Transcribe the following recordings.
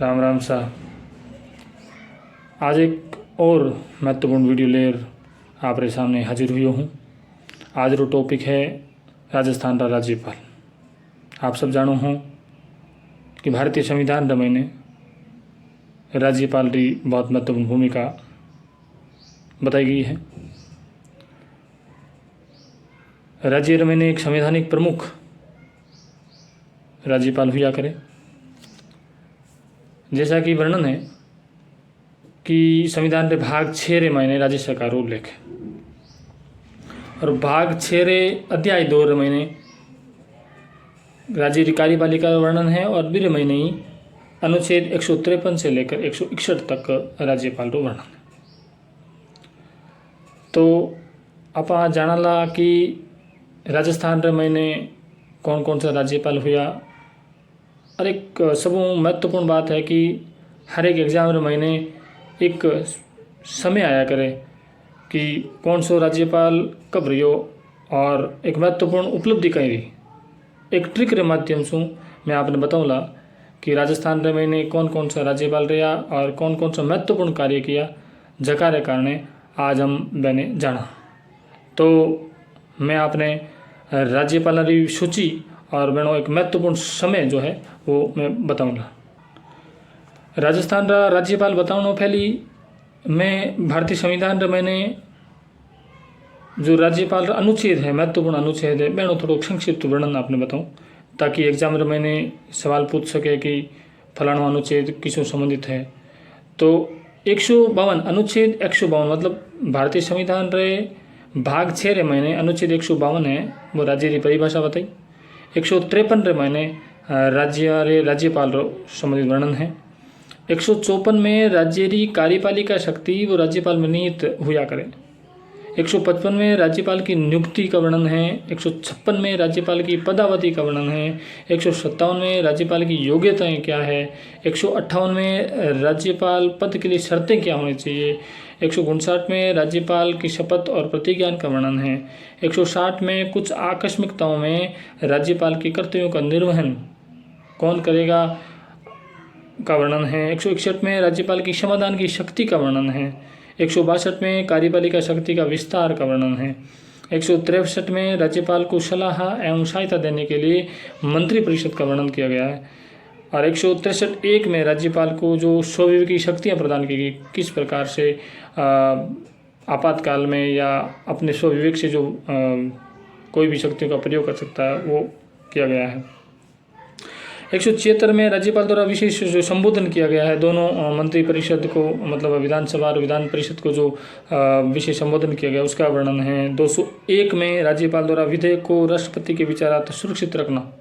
राम राम सा। आज एक और महत्वपूर्ण वीडियो लेकर आपरे सामने हाजिर हुई हूँ। आज रो टॉपिक है राजस्थान रा राज्यपाल। आप सब जानो हो कि भारतीय संविधान रमई ने राज्यपाल की बहुत महत्वपूर्ण भूमिका बताई गई है। राज्य रमई ने एक संवैधानिक प्रमुख राज्यपाल हुआ करे। जैसा कि वर्णन है कि संविधान के भाग 6 रे महीने राज्य सरकार उल्लेख है और भाग 6 रे अध्याय 2 रे महीने राज्य की कार्यपालिका का वर्णन है और 2 महीने ही अनुच्छेद 153 से लेकर 161 तक राज्यपाल का वर्णन है। तो आप जानाला कि राजस्थान रे महीने कौन कौन सा राज्यपाल हुआ। और एक सब महत्वपूर्ण बात है कि हर एक एग्जाम रे महीने एक समय आया करे कि कौन सो राज्यपाल कब रहो और एक महत्वपूर्ण उपलब्धि कहीं रही। एक ट्रिक रे माध्यम से मैं आपने बताऊँला कि राजस्थान रे महीने कौन कौन सा राज्यपाल रहा और कौन कौन सा महत्वपूर्ण कार्य किया, जकार कारण आज हम मैंने जाना। तो मैं आपने राज्यपाल की सूची और मैंने एक महत्वपूर्ण समय जो है वो मैं बताऊंगा। राजस्थान का राज्यपाल बताऊँ पहली मैं भारतीय संविधान रे मैंने जो राज्यपाल का अनुच्छेद है, महत्वपूर्ण अनुच्छेद है, मैं थोड़ा संक्षिप्त वर्णन आपने बताऊं ताकि एग्जाम रे मैंने सवाल पूछ सके कि फलाना अनुच्छेद किसों संबंधित है। तो 152 अनुच्छेद 152 मतलब भारतीय संविधान रे भाग 6 रे महीने अनुच्छेद 152 है वो राज्य की परिभाषा बताई। 153 रे महीने राज्य रे राज्यपाल रो संबंधित वर्णन है। 154 में राज्य की कार्यपालिका शक्ति वो राज्यपाल में निहित हुआ करे। 155 में राज्यपाल की नियुक्ति का वर्णन है। 156 में राज्यपाल की पदावधि का वर्णन है। 157 में राज्यपाल की योग्यताएं क्या है। 158 में राज्यपाल पद के लिए शर्तें क्या होनी चाहिए। 159 में राज्यपाल की शपथ और प्रतिज्ञान का वर्णन है। 160 में कुछ आकस्मिकताओं में राज्यपाल के कर्तव्यों का निर्वहन कौन करेगा का वर्णन है। 161 में राज्यपाल की क्षमादान की शक्ति का वर्णन है। 162 में कार्यपालिका शक्ति का विस्तार का वर्णन है। 163 में राज्यपाल को सलाह एवं सहायता देने के लिए मंत्रिपरिषद का वर्णन किया गया है। और 163 में राज्यपाल को जो स्वविवेक की शक्तियाँ प्रदान की गई, किस प्रकार से आपातकाल में या अपने स्वविवेक से जो कोई भी शक्तियों का प्रयोग कर सकता है वो किया गया है। 176 में राज्यपाल द्वारा विशेष जो संबोधन किया गया है दोनों मंत्रिपरिषद को, मतलब विधानसभा और विधान परिषद को जो विशेष संबोधन किया गया उसका वर्णन है। 201 में राज्यपाल द्वारा विधेयक को राष्ट्रपति के विचारार्थ सुरक्षित रखना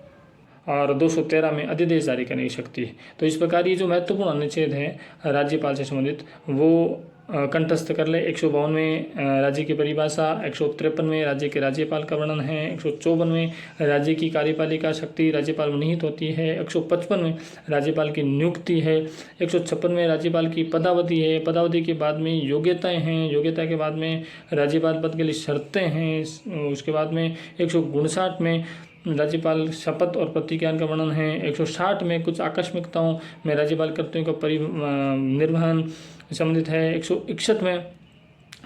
और 213 में अध्यादेश जारी करने की शक्ति है। तो इस प्रकार ये जो महत्वपूर्ण अनुच्छेद है राज्यपाल से संबंधित वो कंठस्थ कर ले। 152 में राज्य की परिभाषा, 153 में राज्य के राज्यपाल का वर्णन है। 154 में राज्य की कार्यपालिका शक्ति राज्यपाल में निहित होती है। 155 में राज्यपाल की नियुक्ति है। 156 में राज्यपाल की पदावधि है। पदावधि के बाद में योग्यताएं हैं। योग्यता के बाद में राज्यपाल पद के लिए शर्तें हैं। उसके बाद में 159 में राज्यपाल शपथ और प्रतिज्ञान का वर्णन है। 160 में कुछ आकस्मिकताओं में राज्यपाल कर्तव्यों का निर्वहन संबंधित है। 161 में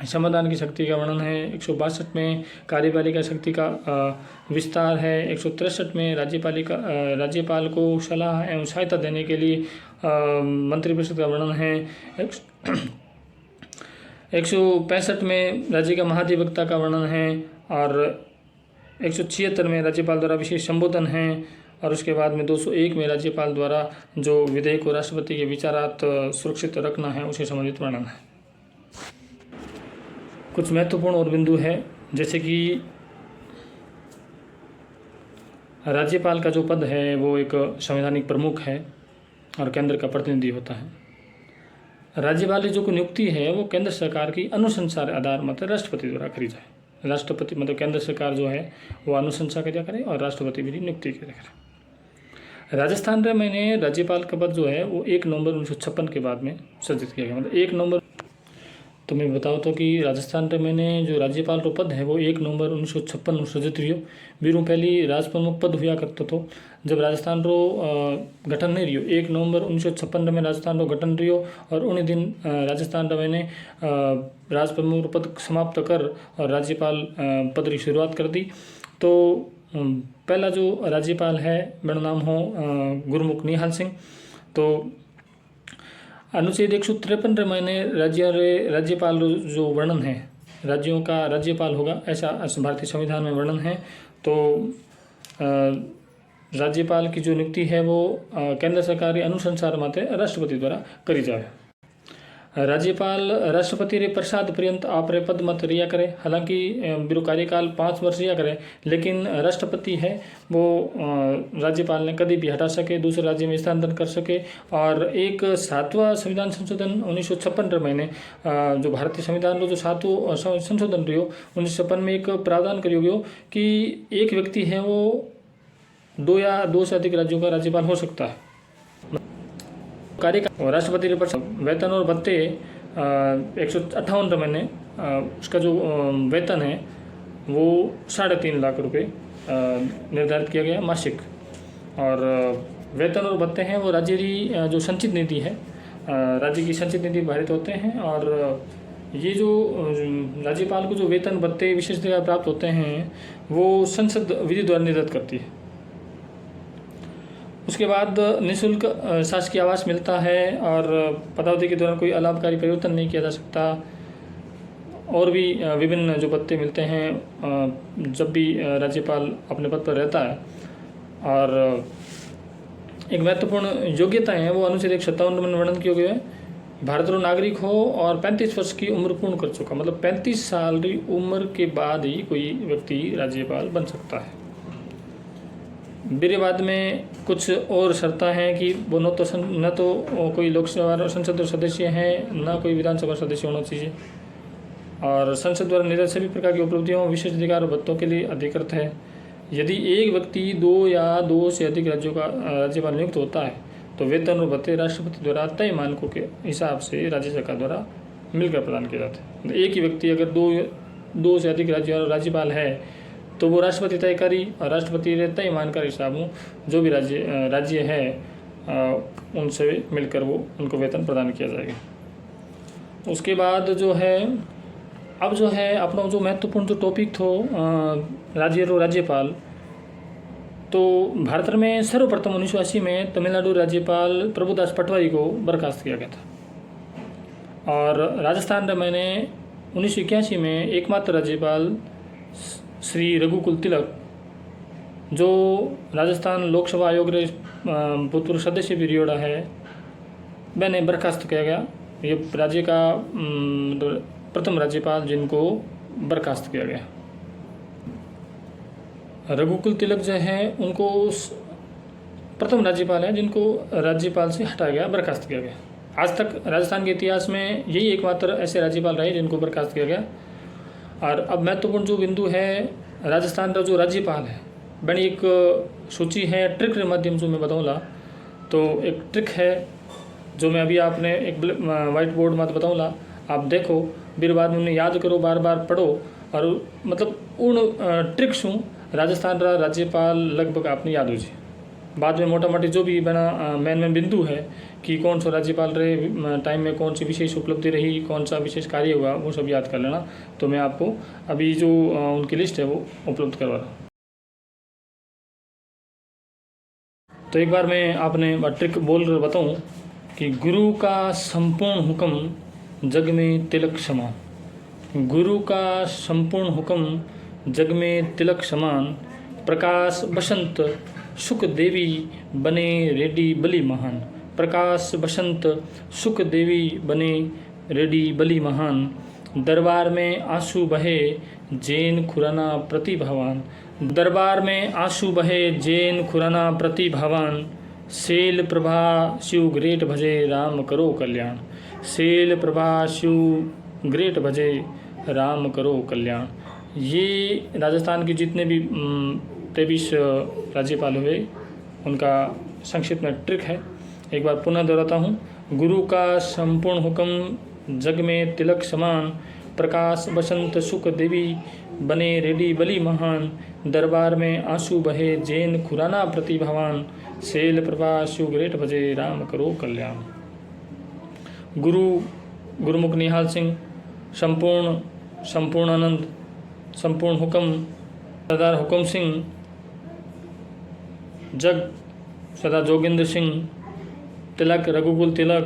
क्षमादान की शक्ति का वर्णन है। 162 में कार्यपालिका शक्ति का विस्तार है। 163 में राज्यपाल को सलाह एवं सहायता देने के लिए मंत्रिपरिषद का वर्णन है। 165 में राज्य का महाधिवक्ता का वर्णन है और 176 में राज्यपाल द्वारा विशेष संबोधन है। और उसके बाद में 201 में राज्यपाल द्वारा जो विधेयक को राष्ट्रपति के विचारार्थ सुरक्षित रखना है उसे संबंधित वर्णन है। कुछ महत्वपूर्ण और बिंदु है जैसे कि राज्यपाल का जो पद है वो एक संवैधानिक प्रमुख है और केंद्र का प्रतिनिधि होता है। राज्यपाल की जो नियुक्ति है वो केंद्र सरकार की अनुशंसा आधार मतलब राष्ट्रपति द्वारा करी जाए। राष्ट्रपति मतलब केंद्र सरकार जो है वो अनुशंसा किया करे और राष्ट्रपति भी नियुक्ति किया करे। राजस्थान में मैंने राज्यपाल का पद जो है वो 1 नवंबर 1956 के बाद में सृजित किया गया, मतलब 1 नवंबर। तो मैं बताऊँ तो कि राजस्थान रे मैंने जो राज्यपाल रो पद है वो 1 नवंबर 1956 में सृजित हुयो। बीरू पहली राजप्रमुख पद हुआ करतो तो जब राजस्थान रो गठन नहीं रियो 1 नवंबर 1956 में राजस्थान रो गठन रियो और उन्हीं दिन राजस्थान रे मैंने राजप्रमुख पद समाप्त कर और राज्यपाल पद की शुरुआत कर दी। तो पहला जो राज्यपाल है मेरा नाम हो गुरमुख निहाल सिंह। तो अनुच्छेद 153 रे मैंने राज्यपाल जो वर्णन है राज्यों का राज्यपाल होगा ऐसा भारतीय संविधान में वर्णन है। तो राज्यपाल की जो नियुक्ति है वो केंद्र सरकार के अनुसार माते राष्ट्रपति द्वारा करी जाए। राज्यपाल राष्ट्रपति रे प्रसाद पर्यंत आप रे पद मत रिया करे। हालांकि बिरो कार्यकाल 5 वर्ष रिया करे, लेकिन राष्ट्रपति है वो राज्यपाल ने कभी भी हटा सके, दूसरे राज्य में स्थानांतरण कर सके। और एक 7वां संविधान संशोधन 1956 महीने जो भारतीय संविधान रो जो 7वां संशोधन रहो 1956 में एक प्रावधान करियो गयो कि एक व्यक्ति है वो 2 या 2 से अधिक राज्यों का राज्यपाल हो सकता है। कार्यकाल राष्ट्रपति के वेतन और भत्ते 158 महीने उसका जो वेतन है वो 3.5 लाख रुपए निर्धारित किया गया मासिक। और वेतन और भत्ते हैं वो राज्य की जो संचित नीति है राज्य की संचित नीति पारित होते हैं। और ये जो राज्यपाल को जो वेतन भत्ते विशेषतः प्राप्त होते हैं वो संसद विधि द्वारा निर्धारित करती है। उसके बाद निःशुल्क शासकीय आवास मिलता है और पदावधि के दौरान कोई अलाभकारी परिवर्तन नहीं किया जा सकता। और भी विभिन्न जो भत्ते मिलते हैं जब भी राज्यपाल अपने पद पर रहता है। और एक महत्वपूर्ण योग्यता है वो अनुच्छेद 157 में वर्णन किया गया है। भारत रो नागरिक हो और 35 वर्ष की उम्र पूर्ण कर चुका, मतलब 35 साल की उम्र के बाद ही कोई व्यक्ति राज्यपाल बन सकता है। मेरे बाद में कुछ और शर्तें हैं कि वो न तो कोई लोकसभा संसद सदस्य हैं, न कोई विधानसभा सदस्य होना चाहिए। और संसद द्वारा निर्धारित सभी प्रकार की उपलब्धियों विशेष अधिकार और भत्तों के लिए अधिकृत है। यदि एक व्यक्ति 2 या 2 से अधिक राज्यों का राज्यपाल नियुक्त होता है तो वेतन और भत्ते राष्ट्रपति द्वारा तय मानकों के हिसाब से राज्य सरकार द्वारा मिलकर प्रदान किए जाते हैं। एक ही व्यक्ति अगर 2 से अधिक राज्यपाल है तो वो राष्ट्रपति तय करी और राष्ट्रपति ने तय मानकर हिसाब में जो भी राज्य है उनसे मिलकर वो उनको वेतन प्रदान किया जाएगा। उसके बाद जो है अब जो है अपना जो महत्वपूर्ण जो टॉपिक थो राज्यपाल, तो भारत में सर्वप्रथम 1980 में तमिलनाडु राज्यपाल प्रभुदास पटवारी को बर्खास्त किया गया था। और राजस्थान में मैंने 1981 में एकमात्र राज्यपाल श्री रघुकुल तिलक जो राजस्थान लोकसभा आयोग रे भूतपूर्व सदस्य भी रियोड़ा है मैंने बर्खास्त किया गया। ये राज्य का प्रथम राज्यपाल जिनको बर्खास्त किया गया। रघुकुल तिलक जो है उनको प्रथम राज्यपाल है जिनको राज्यपाल से हटाया गया, बर्खास्त किया गया। आज तक राजस्थान के इतिहास में यही एकमात्र ऐसे राज्यपाल रहे जिनको बर्खास्त किया गया। और अब महत्वपूर्ण जो बिंदु है राजस्थान का जो राज्यपाल है बड़ी एक सूची है ट्रिक के माध्यम से मैं बताऊँगा। तो एक ट्रिक है जो मैं अभी आपने एक वाइट बोर्ड में बताऊँगा, आप देखो फिर बाद में उन्हें याद करो, बार बार पढ़ो और मतलब उन ट्रिक शू राजस्थान का राज्यपाल लगभग आपने याद हो जाए। बाद में मोटा मोटी जो भी बना मेन बिंदु है कि कौन सा राज्यपाल रहे टाइम में कौन सी विशेष उपलब्धि रही, कौन सा विशेष कार्य हुआ, वो सब याद कर लेना। तो मैं आपको अभी जो उनकी लिस्ट है वो उपलब्ध करवा रहा हूँ। तो एक बार मैं आपने ट्रिक बोल कर बताऊँ कि गुरु का संपूर्ण हुक्म जग में तिलक समान, गुरु का संपूर्ण हुक्म जग में तिलक समान, प्रकाश बसंत सुख देवी बने रेडी बलि महान, प्रकाश बसंत सुख देवी बने रेडी बलि महान, दरबार में आंसू बहे जैन खुराना प्रतिभावान, दरबार में आंसू बहे जैन खुराना प्रतिभावान, शैल प्रभा शिव ग्रेट भजे राम करो कल्याण, शैल प्रभा शिव ग्रेट भजे राम करो कल्याण। ये राजस्थान के जितने भी 23 राज्यपाल हुए उनका संक्षिप्त में ट्रिक है। एक बार पुनः दोहराता हूँ, गुरु का संपूर्ण हुक्म जग में तिलक समान, प्रकाश बसंत सुख देवी, बने रेडी बलि महान, दरबार में आंसू बहे जैन खुराना प्रतिभावान, शैल प्रभा शिव ग्रेट भजे राम करो कल्याण। गुरुमुख निहाल सिंह, संपूर्णानंद, संपूर्ण हुक्म, सरदार हुक्म सिंह, जग सरदार जोगिंदर सिंह, तिलक रघुकुल तिलक,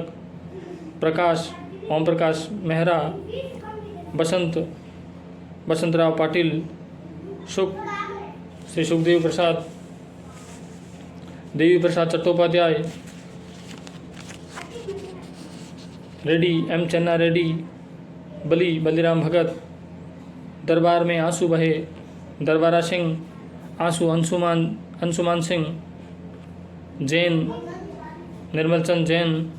प्रकाश ओम प्रकाश मेहरा, बसंतराव पाटिल, श्री सुखदेव प्रसाद, देवी प्रसाद चट्टोपाध्याय, रेड्डी एम चन्ना रेड्डी, बलिराम भगत, दरबार में आंसू बहे दरबारा सिंह, आंसू अंशुमान सिंह, जैन निर्मलचंद जैन,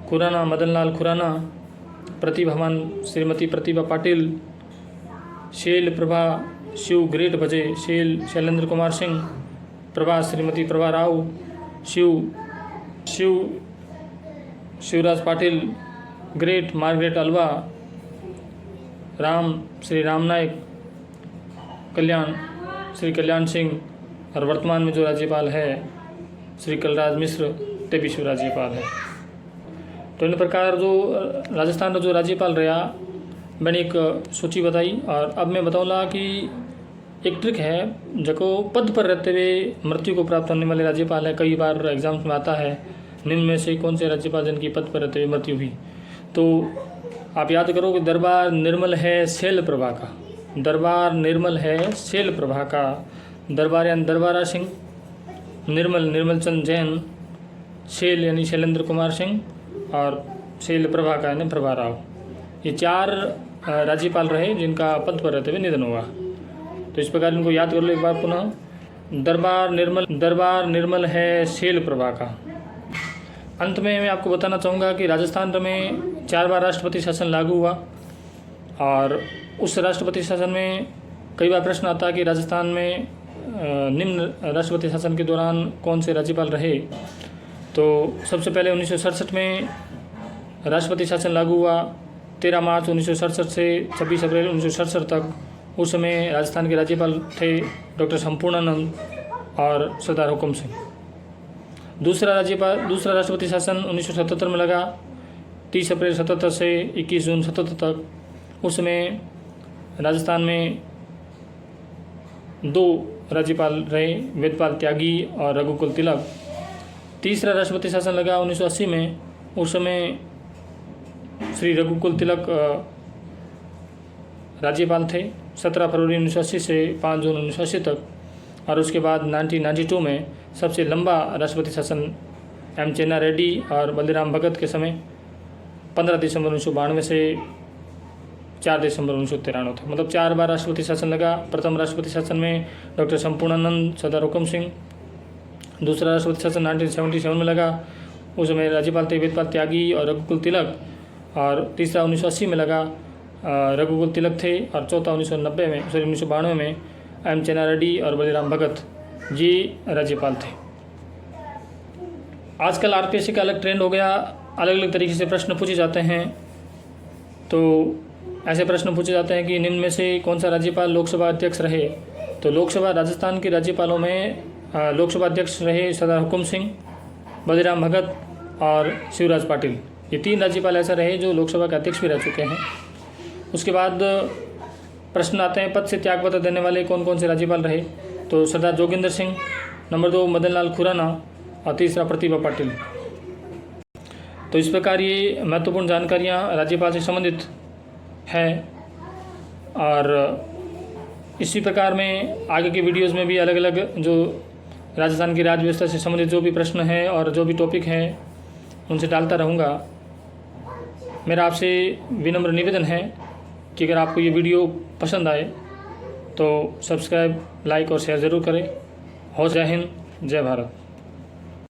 खुराना मदनलाल खुराना, प्रतिभावान श्रीमती प्रतिभा पाटिल, शैल प्रभा शिव ग्रेट भजे शैलेंद्र कुमार सिंह, प्रभा श्रीमती प्रभा राव, शिवराज पाटिल, ग्रेट मार्गरेट अल्वा, श्री राम नायक, श्री कल्याण सिंह, और वर्तमान में जो राज्यपाल है श्री कलराज मिश्र, ते विश्व राज्यपाल है। तो इन प्रकार जो राजस्थान का जो राज्यपाल रहा, मैंने एक सूची बताई। और अब मैं बताऊँगा कि एक ट्रिक है जो पद पर रहते हुए मृत्यु को प्राप्त होने वाले राज्यपाल है। कई बार एग्जाम्स में आता है, निम्न में से कौन से राज्यपाल जिनकी पद पर रहते हुए मृत्यु हुई। तो आप याद करो कि दरबार निर्मल है शैल प्रभा का, दरबार निर्मल है शैल प्रभा का, दरबार यानी दरबारा सिंह, निर्मलचंद जैन, शैल यानी शैलेंद्र कुमार सिंह, और शैल प्रभा का यानी प्रभा राव। ये 4 राज्यपाल रहे जिनका पद पर रहते हुए निधन हुआ। तो इस प्रकार इनको याद कर लो एक बार पुनः। दरबार निर्मल है शैल प्रभा का। अंत में मैं आपको बताना चाहूँगा कि राजस्थान में 4 बार राष्ट्रपति शासन लागू हुआ, और उस राष्ट्रपति शासन में कई बार प्रश्न आता है कि राजस्थान में निम्न राष्ट्रपति शासन के दौरान कौन से राज्यपाल रहे। तो सबसे पहले 1967 में राष्ट्रपति शासन लागू हुआ, 13 मार्च 1967 से 26 अप्रैल 1967 तक। उस समय राजस्थान के राज्यपाल थे डॉक्टर संपूर्णानंद और सरदार हुक्म सिंह। दूसरा राष्ट्रपति शासन 1977 में लगा, 30 अप्रैल 77 से 21 जून 77 तक। उस समय राजस्थान में 2 राज्यपाल रहे, वेदपाल त्यागी और रघुकुल तिलक। तीसरा राष्ट्रपति शासन लगा 1980 में। उस समय श्री रघुकुल तिलक राज्यपाल थे, 17 फरवरी 1980 से 5 जून 1980 तक। और उसके बाद 1992 में सबसे लंबा राष्ट्रपति शासन एम चेन्ना रेड्डी और बलिराम भगत के समय 15 दिसंबर 1992 से 4 दिसंबर 1993 तक। मतलब 4 बार राष्ट्रपति शासन लगा। प्रथम राष्ट्रपति शासन में डॉक्टर संपूर्णानंद, सरदार हुक्म सिंह। दूसरा राष्ट्रपति शासन 1977 में लगा, उस समय राज्यपाल थे वेदपाल त्यागी और रघुकुल तिलक। और तीसरा 1980 में लगा, रघुकुल तिलक थे। और चौथा 1992 में एम चेन्ना रेड्डी और बलिराम भगत ये राज्यपाल थे। आजकल आरपीएससी का अलग ट्रेंड हो गया, अलग अलग तरीके से प्रश्न पूछे जाते हैं। तो ऐसे प्रश्न पूछे जाते हैं कि निम्न में से कौन सा राज्यपाल लोकसभा अध्यक्ष रहे। तो राजस्थान के राज्यपालों में लोकसभा अध्यक्ष रहे सरदार हुक्म सिंह, बलिराम भगत और शिवराज पाटिल। ये 3 राज्यपाल ऐसा रहे जो लोकसभा के अध्यक्ष भी रह चुके हैं। उसके बाद प्रश्न आते हैं पद से त्यागपत्र देने वाले कौन कौन से राज्यपाल रहे। तो सरदार जोगिंदर सिंह, नंबर 2 मदनलाल खुराना और तीसरा प्रतिभा पाटिल। तो इस प्रकार ये महत्वपूर्ण जानकारियाँ राज्यपाल से संबंधित हैं। और इसी प्रकार में आगे के वीडियोज़ में भी अलग अलग जो राजस्थान की राज्य व्यवस्था से संबंधित जो भी प्रश्न हैं और जो भी टॉपिक हैं उनसे डालता रहूँगा। मेरा आपसे विनम्र निवेदन है कि अगर आपको ये वीडियो पसंद आए तो सब्सक्राइब, लाइक और शेयर ज़रूर करें। जय हिंद, जय भारत।